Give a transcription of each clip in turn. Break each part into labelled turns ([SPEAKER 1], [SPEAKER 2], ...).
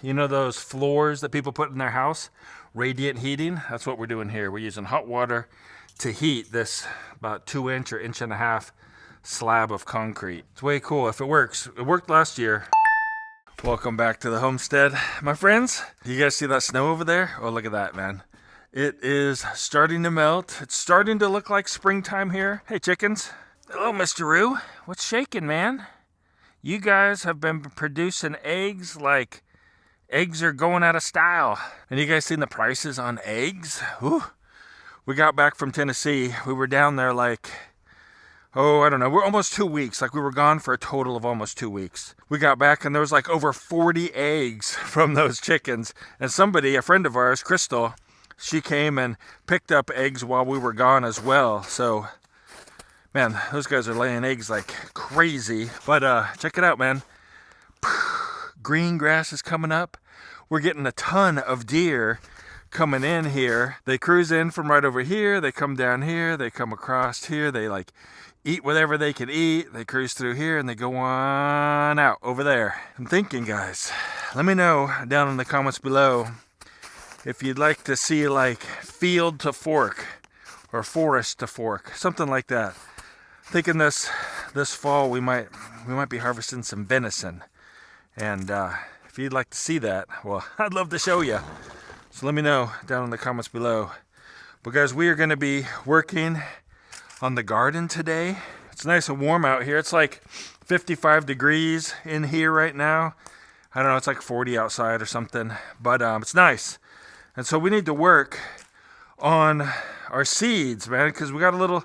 [SPEAKER 1] You know those floors that people put in their house? Radiant heating? That's what we're doing here. We're using hot water to heat this about 2-inch or 1.5 inch slab of concrete. It's way cool if it works. It worked last year. Welcome back to the homestead, my friends. You guys see that snow over there? Oh, look at that, man. It is starting to melt. It's starting to look like springtime here. Hey, chickens. Hello, Mr. Roo. What's shaking, man? You guys have been producing eggs like eggs are going out of style. And you guys seen the prices on eggs? Whew. We got back from Tennessee. We were down there like, I don't know. We're almost 2 weeks. Like we were gone for a total of almost 2 weeks. We got back and there was like over 40 eggs from those chickens. And somebody, a friend of ours, Crystal, she came and picked up eggs while we were gone as well. So, man, those guys are laying eggs like crazy. But check it out, man. Green grass is coming up. We're getting a ton of deer coming in here. They cruise in from right over here. They come down here. They come across here. They like eat whatever they can eat. They cruise through here and they go on out over there. I'm thinking, guys, let me know down in the comments below if you'd like to see like field to fork or forest to fork, something like that. Thinking this fall we might be harvesting some venison, and if you'd like to see that, well, I'd love to show you. So let me know down in the comments below. But guys, we are going to be working on the garden today. It's nice and warm out here. It's like 55 degrees in here right now. I don't know, it's like 40 outside or something, but it's nice. And so we need to work on our seeds, man, because we got a little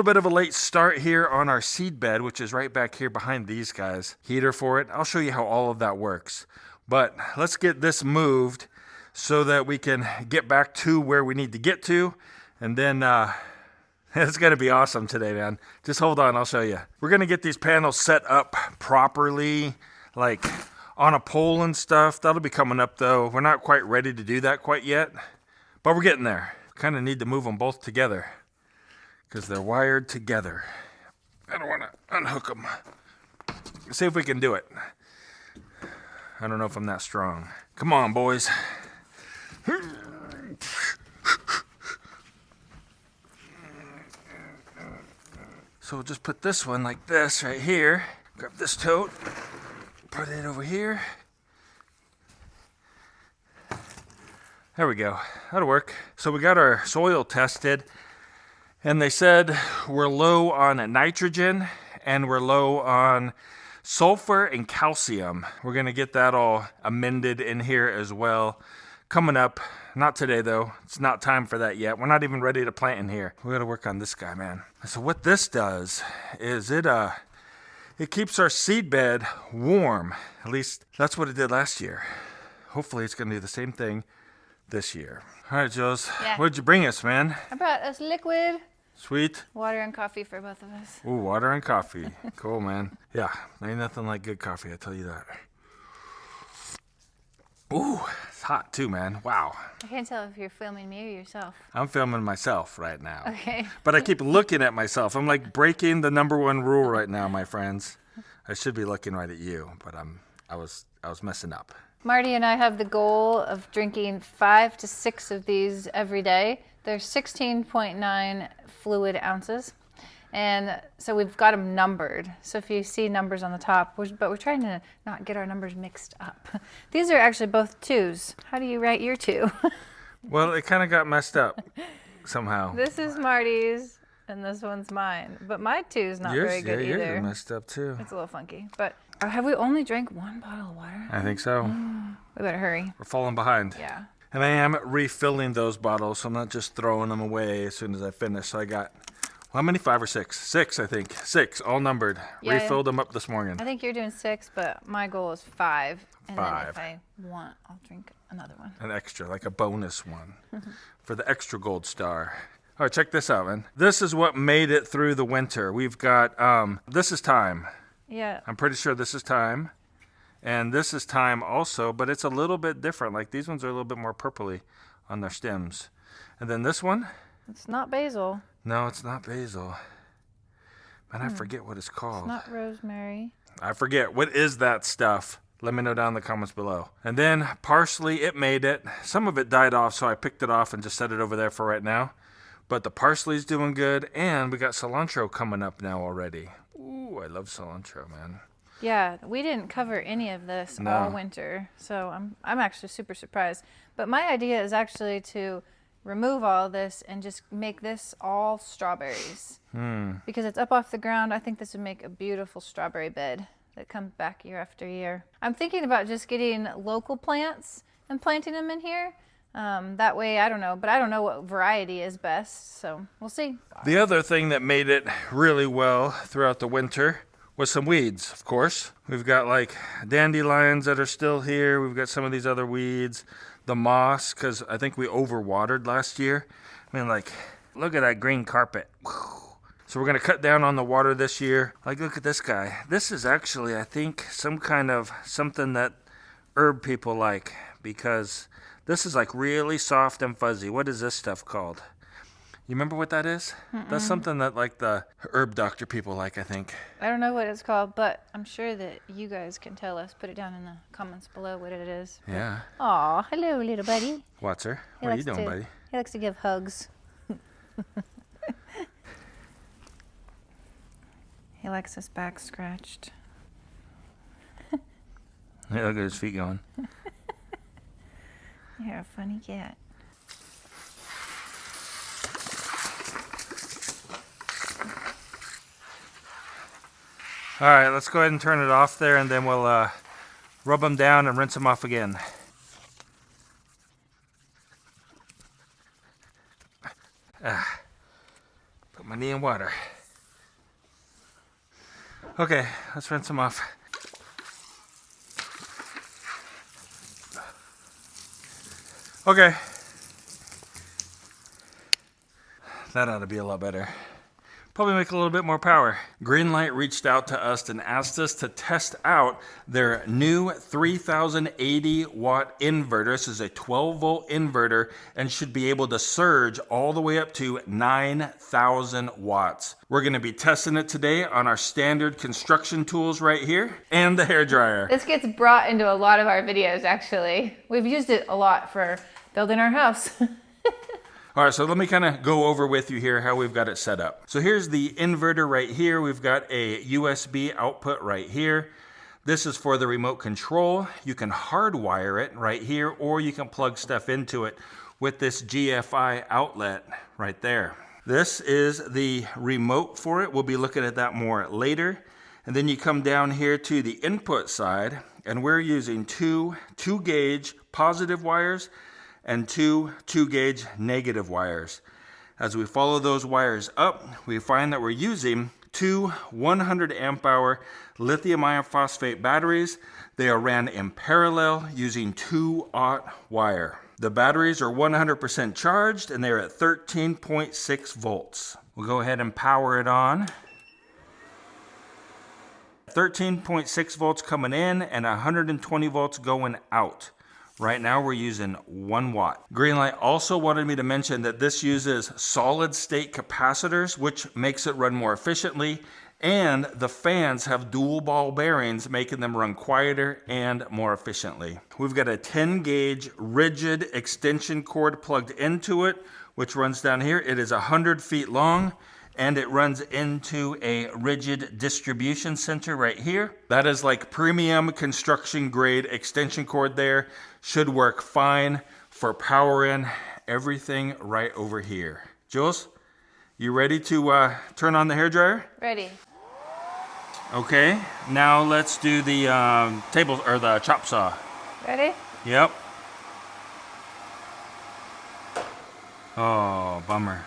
[SPEAKER 1] bit of a late start here on our seed bed, which is right back here behind these guys. Heater for it. I'll show you how all of that works. But let's get this moved so that we can get back to where we need to get to. And then it's going to be awesome today, man. Just hold on, I'll show you. We're going to get these panels set up properly, like on a pole and stuff. That'll be coming up though. We're not quite ready to do that quite yet, but we're getting there. Kind of need to move them both together because they're wired together. I don't want to unhook them. See if we can do it. I don't know if I'm that strong. Come on, boys. So we'll just put this one like this right here. Grab this tote. Put it over here. There we go. That'll work. So we got our soil tested, and they said we're low on nitrogen and we're low on sulfur and calcium. We're going to get that all amended in here as well. Coming up. Not today, though. It's not time for that yet. We're not even ready to plant in here. We got to work on this guy, man. So what this does is it keeps our seed bed warm. At least that's what it did last year. Hopefully it's going to do the same thing this year. All right, Jules. Yeah. What'd you bring us, man?
[SPEAKER 2] I brought us liquid.
[SPEAKER 1] Sweet.
[SPEAKER 2] Water and coffee for both of us.
[SPEAKER 1] Ooh, water and coffee. Cool, man. Yeah, ain't nothing like good coffee, I tell you that. Ooh, it's hot too, man. Wow.
[SPEAKER 2] I can't tell if you're filming me or yourself.
[SPEAKER 1] I'm filming myself right now.
[SPEAKER 2] Okay.
[SPEAKER 1] But I keep looking at myself. I'm like breaking the #1 rule right now, my friends. I should be looking right at you, but I was messing up.
[SPEAKER 2] Marty and I have the goal of drinking 5 to 6 of these every day. They're 16.9 fluid ounces. And so we've got them numbered. So if you see numbers on the top, but we're trying to not get our numbers mixed up. These are actually both 2s. How do you write your 2?
[SPEAKER 1] Well, it kind of got messed up somehow.
[SPEAKER 2] This is Marty's and this one's mine. But my 2 is not very good either.
[SPEAKER 1] Yours are messed up too.
[SPEAKER 2] It's a little funky. But have we only drank 1 bottle of water?
[SPEAKER 1] I think so.
[SPEAKER 2] We better hurry.
[SPEAKER 1] We're falling behind.
[SPEAKER 2] Yeah.
[SPEAKER 1] And I am refilling those bottles, so I'm not just throwing them away as soon as I finish. So I got... How many? 5 or 6? 6, I think. 6, all numbered. Yeah, refilled them up this morning.
[SPEAKER 2] I think you're doing 6, but my goal is 5. And
[SPEAKER 1] 5.
[SPEAKER 2] then if I want, I'll drink another one.
[SPEAKER 1] An extra, like a bonus one for the extra gold star. All right, check this out, man. This is what made it through the winter. We've got, this is thyme.
[SPEAKER 2] Yeah.
[SPEAKER 1] I'm pretty sure this is thyme. And this is thyme also, but it's a little bit different. Like these ones are a little bit more purpley on their stems. And then this one.
[SPEAKER 2] It's not basil.
[SPEAKER 1] No, it's not basil. Man, I forget what it's called.
[SPEAKER 2] It's not rosemary.
[SPEAKER 1] I forget. What is that stuff? Let me know down in the comments below. And then parsley, it made it. Some of it died off, so I picked it off and just set it over there for right now. But the parsley's doing good, and we got cilantro coming up now already. Ooh, I love cilantro, man.
[SPEAKER 2] Yeah, we didn't cover any of this all winter, so I'm actually super surprised. But my idea is actually to remove all this and just make this all strawberries. Because it's up off the ground, I think this would make a beautiful strawberry bed that comes back year after year. I'm thinking about just getting local plants and planting them in here. That way, I don't know, but I don't know what variety is best, so we'll see.
[SPEAKER 1] The other thing that made it really well throughout the winter was some weeds, of course. We've got like dandelions that are still here. We've got some of these other weeds. The moss, because I think we overwatered last year. I mean, like, look at that green carpet. So we're going to cut down on the water this year. Like, look at this guy. This is actually, I think, some kind of something that herb people like, because this is like really soft and fuzzy. What is this stuff called? You remember what that is? That's something that like the herb doctor people like, I think.
[SPEAKER 2] I don't know what it's called, but I'm sure that you guys can tell us. Put it down in the comments below what it is.
[SPEAKER 1] Yeah.
[SPEAKER 2] Aw, hello, little buddy.
[SPEAKER 1] Watson, what are you doing, buddy?
[SPEAKER 2] He likes to give hugs. He likes his back scratched.
[SPEAKER 1] Hey, look at his feet going.
[SPEAKER 2] You're a funny cat.
[SPEAKER 1] All right, let's go ahead and turn it off there, and then we'll rub them down and rinse them off again. Put my knee in water. Okay, let's rinse them off. Okay. That ought to be a lot better. Probably make a little bit more power. Greenlight reached out to us and asked us to test out their new 3080 watt inverter. This is a 12 volt inverter and should be able to surge all the way up to 9,000 watts. We're gonna be testing it today on our standard construction tools right here and the hairdryer.
[SPEAKER 2] This gets brought into a lot of our videos, actually. We've used it a lot for building our house.
[SPEAKER 1] All right, so let me kind of go over with you here how we've got it set up. So here's the inverter right here. We've got a USB output right here. This is for the remote control. You can hardwire it right here, or you can plug stuff into it with this GFI outlet right there. This is the remote for it. We'll be looking at that more later. And then you come down here to the input side, and we're using two 2-gauge positive wires and two 2-gauge negative wires. As we follow those wires up, we find that we're using two 100 amp hour lithium iron phosphate batteries. They are ran in parallel using 2-aught wire. The batteries are 100% charged and they're at 13.6 volts. We'll go ahead and power it on. 13.6 volts coming in and 120 volts going out. Right now we're using 1 watt. Greenlight also wanted me to mention that this uses solid state capacitors, which makes it run more efficiently, and the fans have dual ball bearings, making them run quieter and more efficiently. We've got a 10-gauge rigid extension cord plugged into it, which runs down here. It is 100 feet long, and it runs into a rigid distribution center right here. That is like premium construction grade extension cord there. Should work fine for powering everything right over here. Jules, you ready to turn on the hairdryer?
[SPEAKER 2] Ready.
[SPEAKER 1] Okay, now let's do the table or the chop saw.
[SPEAKER 2] Ready?
[SPEAKER 1] Yep. Oh, bummer.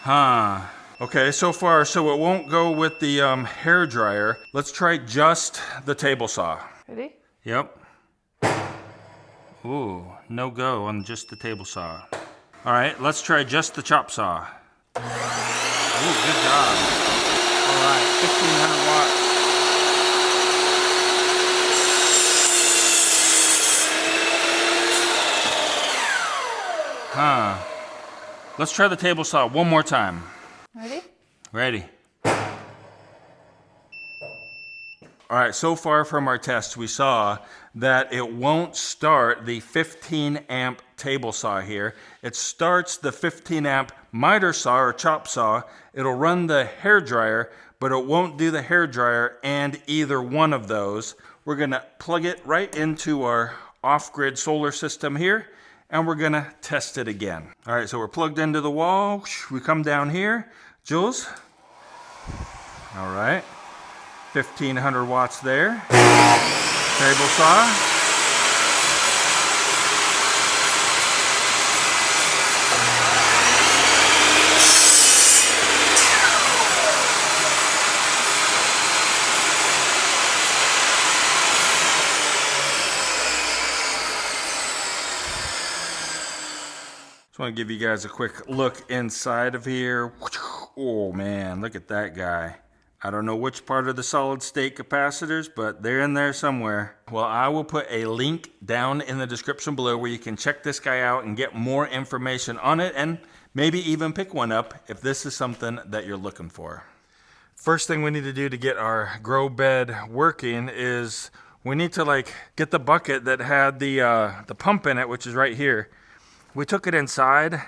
[SPEAKER 1] Huh. Okay, so far, so it won't go with the hair dryer. Let's try just the table saw.
[SPEAKER 2] Ready?
[SPEAKER 1] Yep. Ooh, no go on just the table saw. All right, let's try just the chop saw. Ooh, good job. All right, 1,500 watts. Huh. Let's try the table saw one more time.
[SPEAKER 2] Ready?
[SPEAKER 1] Ready. All right, so far from our test, we saw that it won't start the 15 amp table saw here. It starts the 15 amp miter saw or chop saw. It'll run the hair dryer, but it won't do the hair dryer and either one of those. We're gonna plug it right into our off-grid solar system here, and we're gonna test it again. All right, so we're plugged into the wall. We come down here. Jules. All right. 1,500 watts there. Table saw. Just want to give you guys a quick look inside of here. Oh man, look at that guy. I don't know which part of the solid state capacitors, but they're in there somewhere. Well, I will put a link down in the description below where you can check this guy out and get more information on it and maybe even pick one up if this is something that you're looking for. First thing we need to do to get our grow bed working is we need to get the bucket that had the pump in it, which is right here. We took it inside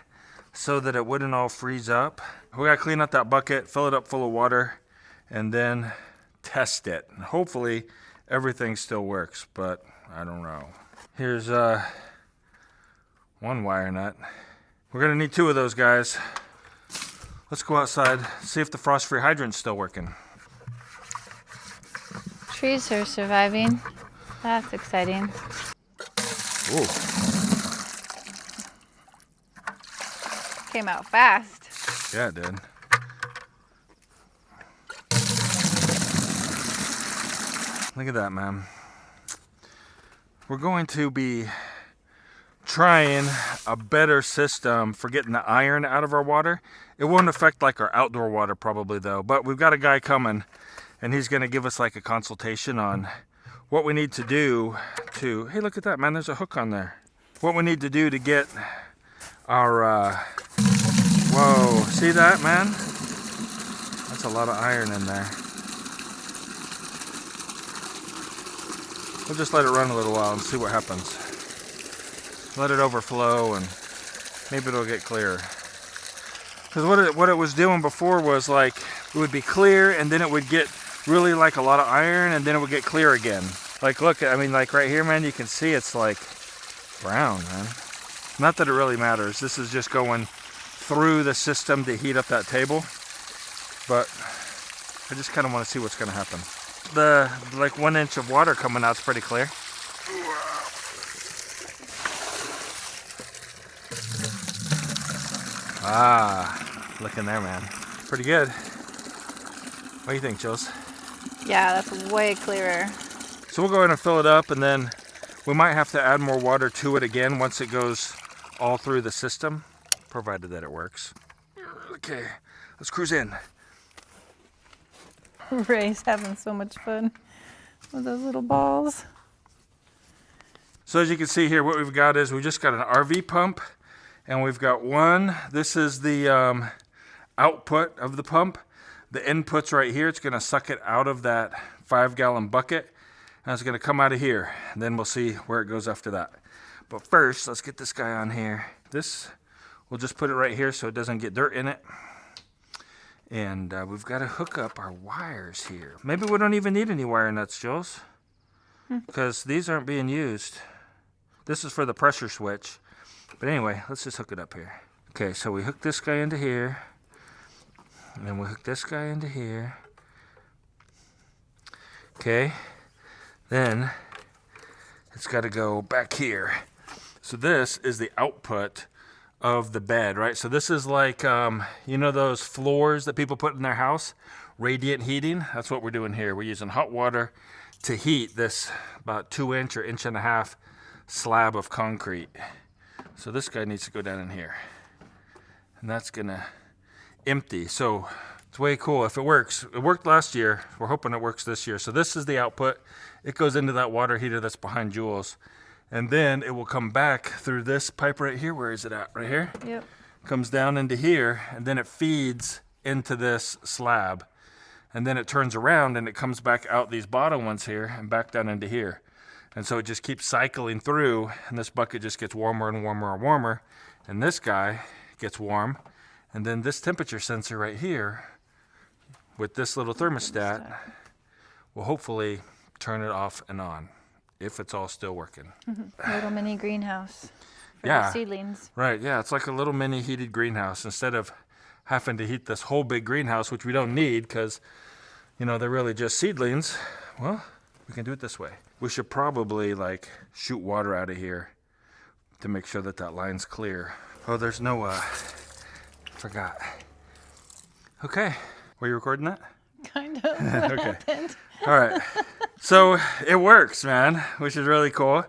[SPEAKER 1] so that it wouldn't all freeze up. We gotta clean out that bucket, fill it up full of water, and then test it. And hopefully everything still works, but I don't know. Here's one wire nut. We're gonna need 2 of those guys. Let's go outside, see if the frost-free hydrant's still working.
[SPEAKER 2] Trees are surviving. That's exciting.
[SPEAKER 1] Ooh.
[SPEAKER 2] Came out fast.
[SPEAKER 1] Yeah, it did. Look at that, man. We're going to be trying a better system for getting the iron out of our water. It won't affect our outdoor water probably though, but we've got a guy coming and he's gonna give us a consultation on what we need to do to, hey, look at that, man, there's a hook on there. What we need to do to get our, whoa, see that, man? That's a lot of iron in there. We'll just let it run a little while and see what happens. Let it overflow and maybe it'll get clearer. Because what it was doing before was it would be clear and then it would get really a lot of iron and then it would get clear again. Look, I mean right here, man, you can see it's brown, man. Not that it really matters. This is just going through the system to heat up that table. But I just kind of want to see what's going to happen. The 1 inch of water coming out is pretty clear. Ah, look in there, man. Pretty good. What do you think, Jules?
[SPEAKER 2] Yeah, that's way clearer.
[SPEAKER 1] So we'll go ahead and fill it up, and then we might have to add more water to it again once it goes all through the system, provided that it works. Okay, let's cruise in.
[SPEAKER 2] Ray's having so much fun with those little balls.
[SPEAKER 1] So as you can see here, what we've got is we just got an RV pump, and we've got one. This is the output of the pump. The input's right here. It's going to suck it out of that 5-gallon bucket, and it's going to come out of here. And then we'll see where it goes after that. But first, let's get this guy on here. This, we'll just put it right here so it doesn't get dirt in it. And we've got to hook up our wires here. Maybe we don't even need any wire nuts, Jules, because these aren't being used. This is for the pressure switch. But anyway, let's just hook it up here. Okay, so we hook this guy into here. And then we hook this guy into here. Okay. Then it's got to go back here. So this is the output of the bed, right? So this is you know those floors that people put in their house? Radiant heating. That's what we're doing here. We're using hot water to heat this about 2 inch or 1.5 inch slab of concrete. So this guy needs to go down in here. And that's gonna empty. So it's way cool if it works. It worked last year. We're hoping it works this year. So this is the output. It goes into that water heater that's behind Jules. And then it will come back through this pipe right here. Where is it at? Right here? Yep. Comes down into here, and then it feeds into this slab. and then it turns around and it comes back out these bottom ones here and back down into here. And so it just keeps cycling through, and this bucket just gets warmer and warmer and warmer, and this guy gets warm, and then this temperature sensor right here with this little thermostat will hopefully turn it off and on if it's all still working.
[SPEAKER 2] Little mini greenhouse for
[SPEAKER 1] Yeah.
[SPEAKER 2] the seedlings.
[SPEAKER 1] Right, yeah, it's like a little mini heated greenhouse instead of having to heat this whole big greenhouse, which we don't need because, you know, they're really just seedlings. Well, we can do it this way. We should probably like shoot water out of here to make sure that that line's clear. Oh, there's no, forgot. Okay, were you recording that?
[SPEAKER 2] Kind of. What
[SPEAKER 1] Okay.
[SPEAKER 2] happened?
[SPEAKER 1] All right, so it works, man, which is really cool.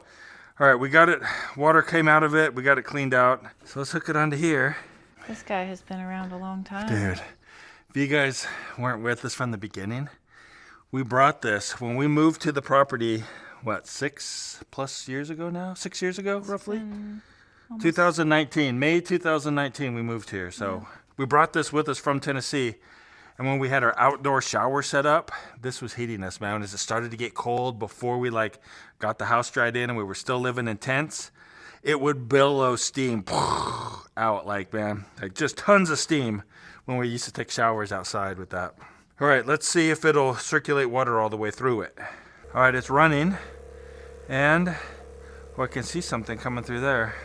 [SPEAKER 1] All right, we got it, water came out of it, we got it cleaned out. So let's hook it onto here.
[SPEAKER 2] This guy has been around a long time.
[SPEAKER 1] Dude, if you guys weren't with us from the beginning, we brought this when we moved to the property, what, 6+ years ago now? 6 years ago, roughly? 2019, May 2019 we moved here. So we brought this with us from Tennessee. And when we had our outdoor shower set up, this was heating us, man. As it started to get cold before we like got the house dried in and we were still living in tents, it would billow steam out like, man, like just tons of steam when we used to take showers outside with that. All right, let's see if it'll circulate water all the way through it. All right, it's running, and I can see something coming through there.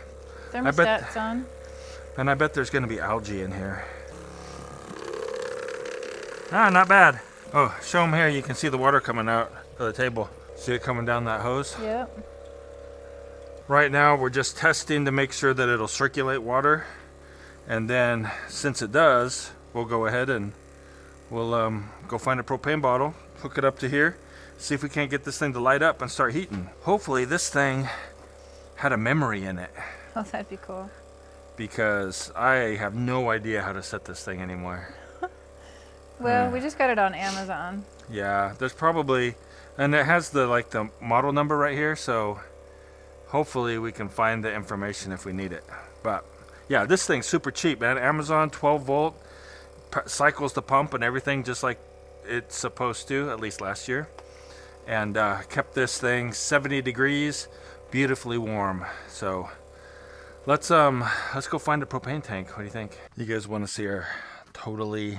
[SPEAKER 2] Thermostat's on.
[SPEAKER 1] And I bet there's gonna be algae in here. Ah, not bad. Oh, show them here. You can see the water coming out of the table. See it coming down that hose?
[SPEAKER 2] Yep.
[SPEAKER 1] Right now, we're just testing to make sure that it'll circulate water. And then, since it does, we'll go ahead and we'll go find a propane bottle, hook it up to here, see if we can't get this thing to light up and start heating. Hopefully, this thing had a memory in it,
[SPEAKER 2] Oh, that'd be cool.
[SPEAKER 1] because I have no idea how to set this thing anymore.
[SPEAKER 2] Well, we just got it on Amazon.
[SPEAKER 1] Yeah, there's probably, and it has the model number right here, so hopefully we can find the information if we need it. But yeah, this thing's super cheap, man. Amazon 12 volt, cycles the pump and everything just like it's supposed to, at least last year. And kept this thing 70 degrees, beautifully warm. So let's go find a propane tank. What do you think? You guys want to see our totally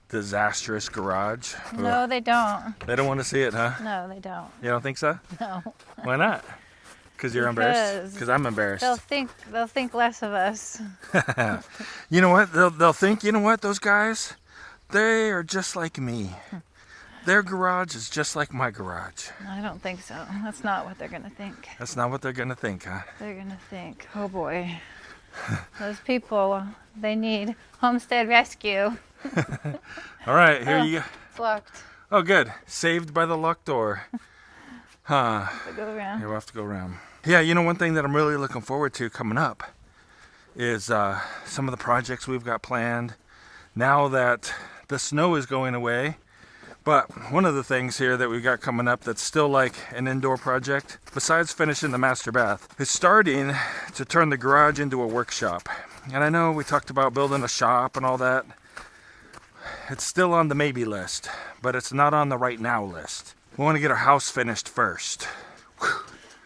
[SPEAKER 1] disastrous garage?
[SPEAKER 2] No, they don't.
[SPEAKER 1] They don't want to see it, huh?
[SPEAKER 2] No, they don't.
[SPEAKER 1] You don't think so?
[SPEAKER 2] No.
[SPEAKER 1] Why not? Because you're embarrassed? Because I'm embarrassed.
[SPEAKER 2] They'll think less of us.
[SPEAKER 1] You know what? They'll think, you know what, those guys, they are just like me. Their garage is just like my garage.
[SPEAKER 2] I don't think so. That's not what they're gonna think.
[SPEAKER 1] That's not what they're going to think, huh?
[SPEAKER 2] They're gonna think, oh boy, those people, they need homestead rescue.
[SPEAKER 1] All right, here you go.
[SPEAKER 2] It's locked.
[SPEAKER 1] Oh, good. Saved by the locked door. Huh.
[SPEAKER 2] So go around.
[SPEAKER 1] Here, we'll have to go around. Yeah, you know, one thing that I'm really looking forward to coming up is some of the projects we've got planned now that the snow is going away. But one of the things here that we've got coming up that's still like an indoor project, besides finishing the master bath, is starting to turn the garage into a workshop. And I know we talked about building a shop and all that. It's still on the maybe list, but it's not on the right now list. We want to get our house finished first.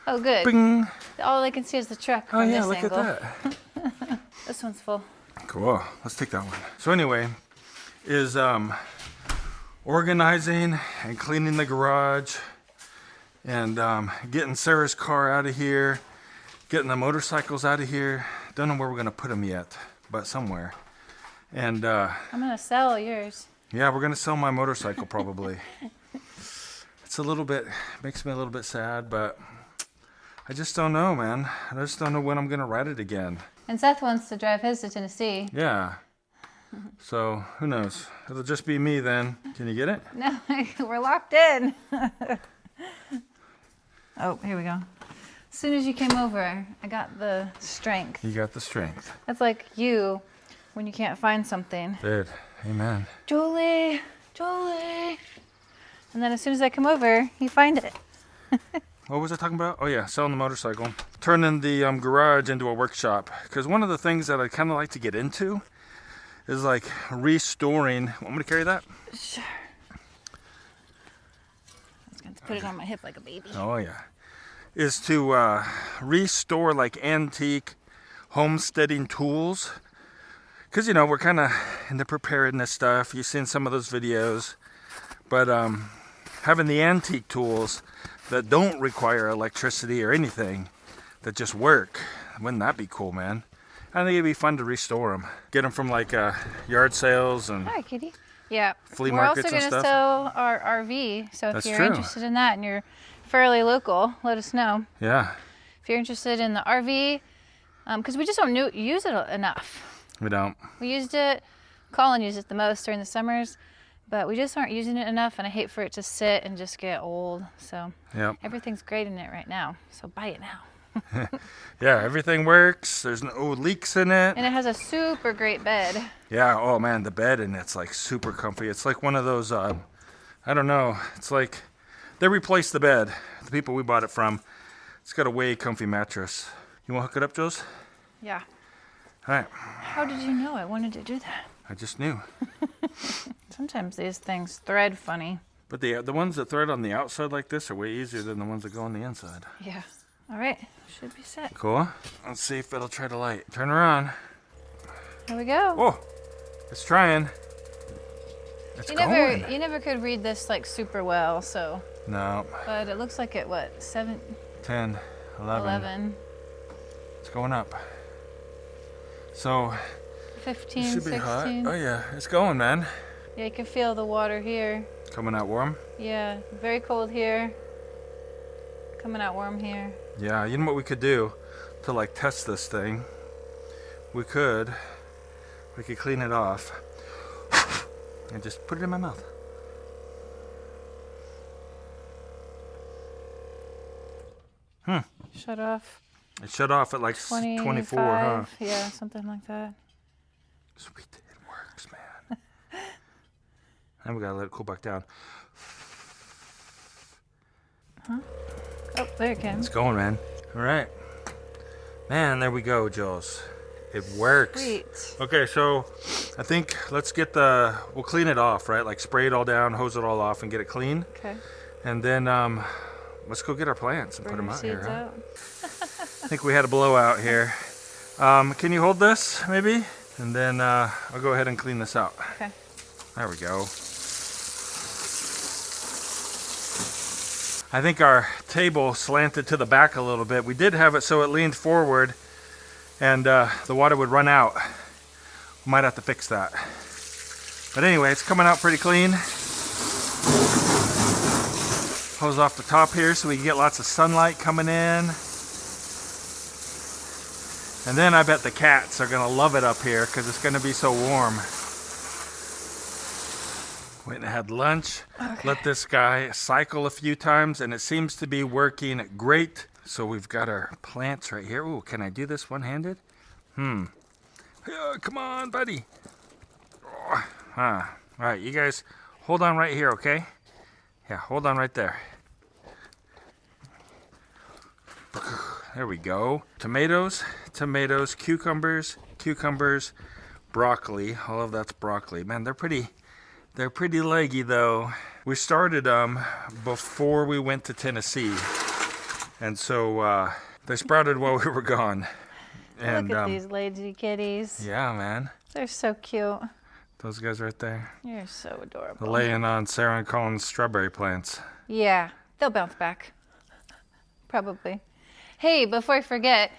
[SPEAKER 2] Oh, good.
[SPEAKER 1] Bing!
[SPEAKER 2] All they can see is the truck
[SPEAKER 1] Oh
[SPEAKER 2] from
[SPEAKER 1] yeah,
[SPEAKER 2] this
[SPEAKER 1] look
[SPEAKER 2] angle.
[SPEAKER 1] at that.
[SPEAKER 2] This one's full.
[SPEAKER 1] Cool. Let's take that one. So anyway, is organizing and cleaning the garage and getting Sarah's car out of here, getting the motorcycles out of here. Don't know where we're gonna put them yet, but somewhere. And
[SPEAKER 2] I'm gonna sell yours.
[SPEAKER 1] yeah, we're gonna sell my motorcycle probably. It's a little bit, makes me a little bit sad, but I just don't know, man. I just don't know when I'm gonna ride it again.
[SPEAKER 2] And Seth wants to drive his to Tennessee.
[SPEAKER 1] Yeah. So who knows? It'll just be me then. Can you get it?
[SPEAKER 2] No, we're locked in. Oh, here we go. As soon as you came over, I got the strength.
[SPEAKER 1] You got the strength.
[SPEAKER 2] That's like you when you can't find something.
[SPEAKER 1] Dude, amen.
[SPEAKER 2] Julie, Julie. And then as soon as I come over, you find it.
[SPEAKER 1] What was I talking about? Oh yeah, selling the motorcycle. Turning the garage into a workshop. Because one of the things that I kind of like to get into is like restoring. Want me to carry that?
[SPEAKER 2] Sure. put it on my hip like a baby.
[SPEAKER 1] Oh yeah. Is to restore like antique homesteading tools. Because, you know, we're kind of into preparedness stuff. You've seen some of those videos. But having the antique tools that don't require electricity or anything, that just work, wouldn't that be cool, man? I think it'd be fun to restore them. Get them from like yard sales and
[SPEAKER 2] Hi, kitty. Yeah.
[SPEAKER 1] flea markets and
[SPEAKER 2] We're also
[SPEAKER 1] stuff.
[SPEAKER 2] going to sell our RV. So
[SPEAKER 1] That's
[SPEAKER 2] if you're
[SPEAKER 1] true.
[SPEAKER 2] interested in that and you're fairly local, let us know.
[SPEAKER 1] Yeah,
[SPEAKER 2] If you're interested in the RV, because we just don't use it enough.
[SPEAKER 1] we don't.
[SPEAKER 2] We used it, Colin used it the most during the summers, but we just aren't using it enough, and I hate for it to sit and just get old. So
[SPEAKER 1] Yep.
[SPEAKER 2] everything's great in it right now. So buy it now.
[SPEAKER 1] Yeah, everything works. There's no leaks in it.
[SPEAKER 2] And it has a super great bed.
[SPEAKER 1] Yeah, oh man, the bed in it's like super comfy. It's like one of those, I don't know, it's like they replaced the bed. The people we bought it from, it's got a way comfy mattress. You want to hook it up, Jules?
[SPEAKER 2] Yeah.
[SPEAKER 1] All right,
[SPEAKER 2] How did you know I wanted to do that?
[SPEAKER 1] I just knew.
[SPEAKER 2] Sometimes these things thread funny.
[SPEAKER 1] But the ones that thread on the outside like this are way easier than the ones that go on the inside.
[SPEAKER 2] Yeah. All right. Should be set.
[SPEAKER 1] Cool. Let's see if it'll try to light. Turn around.
[SPEAKER 2] Here we go.
[SPEAKER 1] Oh, it's trying. It's going.
[SPEAKER 2] You never could read this like super well, so.
[SPEAKER 1] No,
[SPEAKER 2] But it looks like it, what, 7,
[SPEAKER 1] 10, 11.
[SPEAKER 2] 11,
[SPEAKER 1] It's going up. So,
[SPEAKER 2] 15,
[SPEAKER 1] it should be
[SPEAKER 2] 16.
[SPEAKER 1] hot. Oh yeah, it's going, man.
[SPEAKER 2] Yeah, you can feel the water here.
[SPEAKER 1] Coming out warm.
[SPEAKER 2] Yeah, very cold here. Coming out warm here.
[SPEAKER 1] Yeah, you know what we could do to like test this thing? We could clean it off and just put it in my mouth.
[SPEAKER 2] Shut off.
[SPEAKER 1] It shut off at like
[SPEAKER 2] 25.
[SPEAKER 1] 24, huh?
[SPEAKER 2] Yeah, something like that.
[SPEAKER 1] Sweet, it works, man. And we gotta let it cool back down.
[SPEAKER 2] Oh, there it came.
[SPEAKER 1] It's going, man. All right. Man, there we go, Jules. It works.
[SPEAKER 2] Sweet.
[SPEAKER 1] Okay, so I think we'll clean it off, right? Like spray it all down, hose it all off, and get it clean.
[SPEAKER 2] Okay.
[SPEAKER 1] And then let's go get our plants and put
[SPEAKER 2] Bring
[SPEAKER 1] them
[SPEAKER 2] your
[SPEAKER 1] out here.
[SPEAKER 2] seeds
[SPEAKER 1] Huh?
[SPEAKER 2] out.
[SPEAKER 1] I think we had a blowout here. Can you hold this, maybe? And then I'll go ahead and clean this out.
[SPEAKER 2] Okay.
[SPEAKER 1] There we go. I think our table slanted to the back a little bit. We did have it so it leaned forward and the water would run out. We might have to fix that. But anyway, it's coming out pretty clean. Hose off the top here so we can get lots of sunlight coming in. And then I bet the cats are gonna love it up here because it's gonna be so warm. Went and had lunch.
[SPEAKER 2] Okay.
[SPEAKER 1] Let this guy cycle a few times and it seems to be working great. So we've got our plants right here. Ooh, can I do this one-handed? Come on, buddy. All right, you guys hold on right here, okay? Yeah, hold on right there. There we go. Tomatoes, cucumbers, broccoli. All of that's broccoli. Man, they're pretty leggy though. We started before we went to Tennessee. And so they sprouted while we were gone. And
[SPEAKER 2] Look at these lazy kitties.
[SPEAKER 1] yeah, man.
[SPEAKER 2] They're so cute.
[SPEAKER 1] Those guys right there.
[SPEAKER 2] You're so adorable.
[SPEAKER 1] They're laying on Sarah and Colin's strawberry plants.
[SPEAKER 2] Yeah, they'll bounce back. Probably. Hey, before I forget,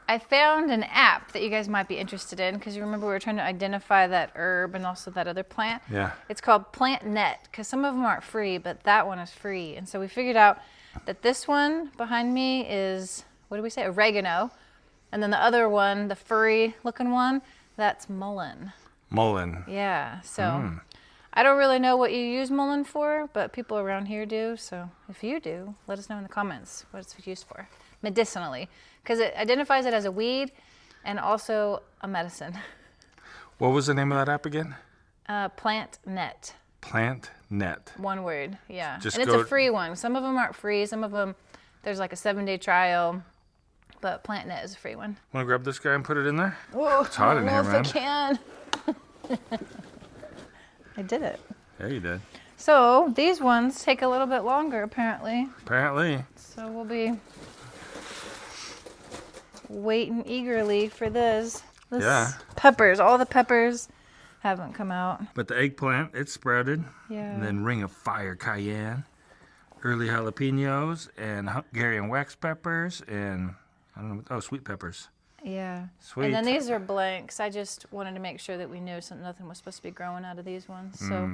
[SPEAKER 2] I found an app that you guys might be interested in because you remember we were trying to identify that herb and also that other plant.
[SPEAKER 1] Yeah.
[SPEAKER 2] It's called PlantNet because some of them aren't free, but that one is free. And so we figured out that this one behind me is, what did we say? Oregano. And then the other one, the furry looking one, that's mullein.
[SPEAKER 1] Mullein.
[SPEAKER 2] Yeah, so I don't really know what you use mullein for, but people around here do. So if you do, let us know in the comments what it's used for medicinally, because it identifies it as a weed and also a medicine.
[SPEAKER 1] What was the name of that app again?
[SPEAKER 2] PlantNet.
[SPEAKER 1] PlantNet.
[SPEAKER 2] One word, yeah.
[SPEAKER 1] Just
[SPEAKER 2] and it's
[SPEAKER 1] go-
[SPEAKER 2] a free one. Some of them aren't free. Some of them, there's like a 7-day trial, but PlantNet is a free one.
[SPEAKER 1] Want to grab this guy and put it in there?
[SPEAKER 2] Whoa,
[SPEAKER 1] It's hot in here, man.
[SPEAKER 2] I don't know if I can. I did it.
[SPEAKER 1] Yeah, you did.
[SPEAKER 2] So these ones take a little bit longer, apparently.
[SPEAKER 1] Apparently.
[SPEAKER 2] So we'll be waiting eagerly for this.
[SPEAKER 1] Yeah.
[SPEAKER 2] Peppers, all the peppers haven't come out.
[SPEAKER 1] But the eggplant, it's sprouted.
[SPEAKER 2] Yeah.
[SPEAKER 1] And then Ring of Fire cayenne, early jalapenos, and Hungarian wax peppers, and I don't know, sweet peppers.
[SPEAKER 2] Yeah.
[SPEAKER 1] Sweet.
[SPEAKER 2] And then these are blanks. I just wanted to make sure that we knew nothing was supposed to be growing out of these ones. So,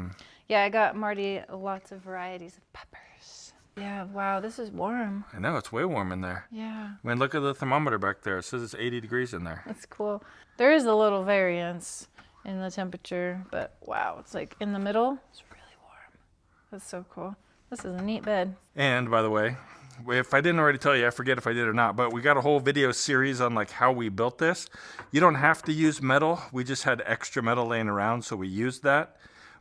[SPEAKER 2] yeah, I got Marty lots of varieties of peppers. Yeah, wow, this is warm.
[SPEAKER 1] I know, it's way warm in there.
[SPEAKER 2] Yeah.
[SPEAKER 1] I mean, look at the thermometer back there. It says it's 80 degrees in there.
[SPEAKER 2] That's cool. There is a little variance in the temperature, but wow, it's like in the middle. It's really warm. That's so cool. This is a neat bed.
[SPEAKER 1] And by the way, if I didn't already tell you, I forget if I did or not, but we got a whole video series on like how we built this. You don't have to use metal. We just had extra metal laying around, so we used that.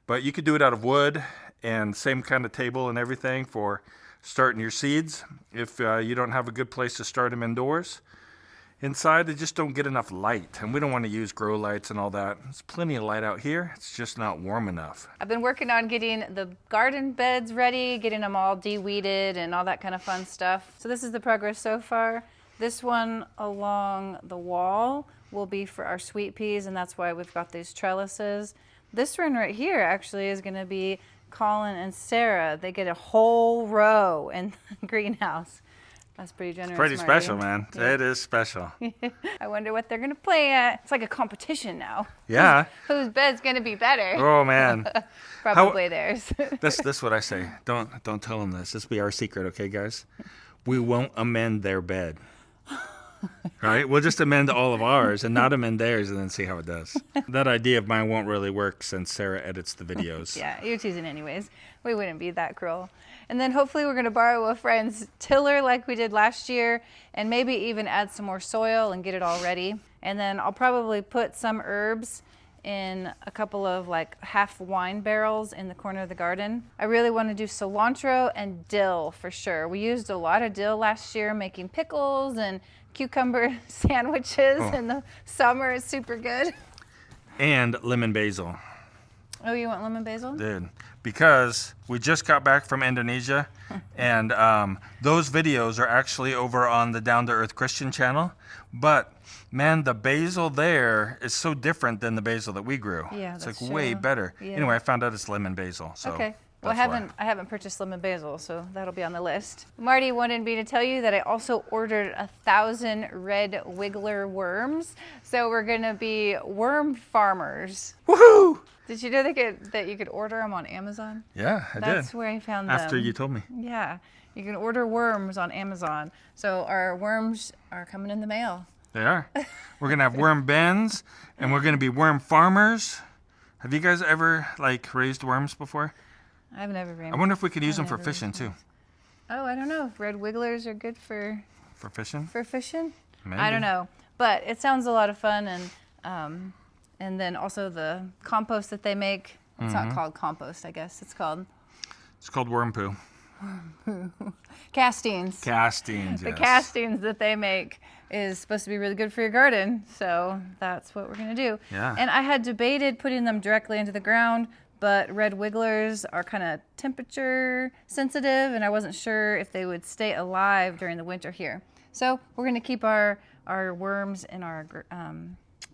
[SPEAKER 1] But you could do it out of wood, and same kind of table and everything for starting your seeds. If you don't have a good place to start them indoors. Inside, they just don't get enough light, and we don't want to use grow lights and all that. There's plenty of light out here. It's just not warm enough.
[SPEAKER 2] I've been working on getting the garden beds ready, getting them all de-weeded and all that kind of fun stuff. So this is the progress so far. This one along the wall will be for our sweet peas, and that's why we've got these trellises. This one right here actually is going to be Colin and Sarah. They get a whole row in the greenhouse. That's pretty generous.
[SPEAKER 1] Pretty
[SPEAKER 2] Marty.
[SPEAKER 1] special, man. Yeah. It is special.
[SPEAKER 2] I wonder what they're going to play at. It's like a competition now.
[SPEAKER 1] Yeah.
[SPEAKER 2] Whose bed's going to be better?
[SPEAKER 1] Oh, man.
[SPEAKER 2] Probably theirs.
[SPEAKER 1] This what I say. Don't tell them this. This will be our secret, okay, guys? We won't amend their bed. Right? We'll just amend all of ours and not amend theirs and then see how it does. That idea of mine won't really work since Sarah edits the videos.
[SPEAKER 2] Yeah, you're teasing anyways. We wouldn't be that cruel. And then hopefully we're going to borrow a friend's tiller like we did last year and maybe even add some more soil and get it all ready. And then I'll probably put some herbs in a couple of like half wine barrels in the corner of the garden. I really want to do cilantro and dill for sure. We used a lot of dill last year making pickles and cucumber sandwiches in the summer. It's super good.
[SPEAKER 1] And lemon basil.
[SPEAKER 2] Oh, you want lemon basil?
[SPEAKER 1] Dude, because we just got back from Indonesia and those videos are actually over on the Down to Earth Christian channel. But man, the basil there is so different than the basil that we grew.
[SPEAKER 2] Yeah,
[SPEAKER 1] it's
[SPEAKER 2] that's
[SPEAKER 1] like
[SPEAKER 2] true.
[SPEAKER 1] way better.
[SPEAKER 2] Yeah.
[SPEAKER 1] Anyway, I found out it's lemon basil. So
[SPEAKER 2] okay. Well,
[SPEAKER 1] that's why.
[SPEAKER 2] I haven't purchased lemon basil, so that'll be on the list. Marty wanted me to tell you that I also ordered 1,000 red wiggler worms. So we're gonna be worm farmers.
[SPEAKER 1] Woohoo!
[SPEAKER 2] Did you know that you could order them on Amazon?
[SPEAKER 1] Yeah, I
[SPEAKER 2] That's
[SPEAKER 1] did.
[SPEAKER 2] where I found them.
[SPEAKER 1] After you told me.
[SPEAKER 2] Yeah, you can order worms on Amazon. So our worms are coming in the mail.
[SPEAKER 1] They are. We're gonna have worm bins, and we're gonna be worm farmers. Have you guys ever like raised worms before?
[SPEAKER 2] I've never raised.
[SPEAKER 1] I wonder if we could use them for fishing too.
[SPEAKER 2] Oh, I don't know. Red wigglers are good for
[SPEAKER 1] fishing.
[SPEAKER 2] For fishing?
[SPEAKER 1] Maybe.
[SPEAKER 2] I don't know, but it sounds a lot of fun, and then also the compost that they make. It's not called compost, I guess. It's called
[SPEAKER 1] worm poo.
[SPEAKER 2] Castings.
[SPEAKER 1] Castings.
[SPEAKER 2] The
[SPEAKER 1] Yes.
[SPEAKER 2] castings that they make is supposed to be really good for your garden, so that's what we're gonna do.
[SPEAKER 1] Yeah.
[SPEAKER 2] And I had debated putting them directly into the ground, but red wigglers are kind of temperature sensitive, and I wasn't sure if they would stay alive during the winter here. So we're gonna keep our worms in our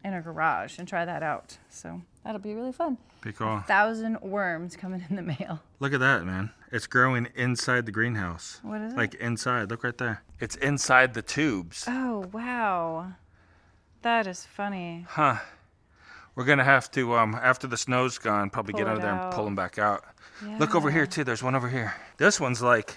[SPEAKER 2] garage and try that out. So that'll be really fun.
[SPEAKER 1] Be cool.
[SPEAKER 2] 1,000 worms coming in the mail.
[SPEAKER 1] Look at that, man. It's growing inside the greenhouse.
[SPEAKER 2] What is it?
[SPEAKER 1] Like inside. Look right there. It's inside the tubes.
[SPEAKER 2] Oh, wow. That is funny.
[SPEAKER 1] Huh. We're going to have to, after the snow's gone, probably get
[SPEAKER 2] Pull
[SPEAKER 1] out
[SPEAKER 2] it
[SPEAKER 1] of there
[SPEAKER 2] out.
[SPEAKER 1] and pull them back out. Look over here, too. There's one over here. This one's like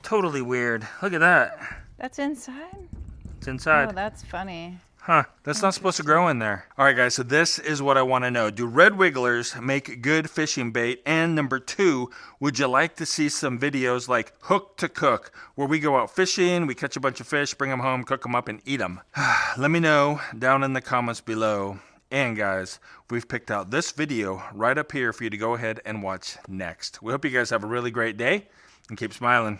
[SPEAKER 1] totally weird. Look at that.
[SPEAKER 2] That's inside?
[SPEAKER 1] It's inside.
[SPEAKER 2] Oh, that's funny.
[SPEAKER 1] Huh, that's not supposed to grow in there. All right, guys, so this is what I want to know. Do red wigglers make good fishing bait? And number 2, would you like to see some videos like Hook to Cook, where we go out fishing, we catch a bunch of fish, bring them home, cook them up, and eat them? Let me know down in the comments below. And guys, we've picked out this video right up here for you to go ahead and watch next. We hope you guys have a really great day and keep smiling.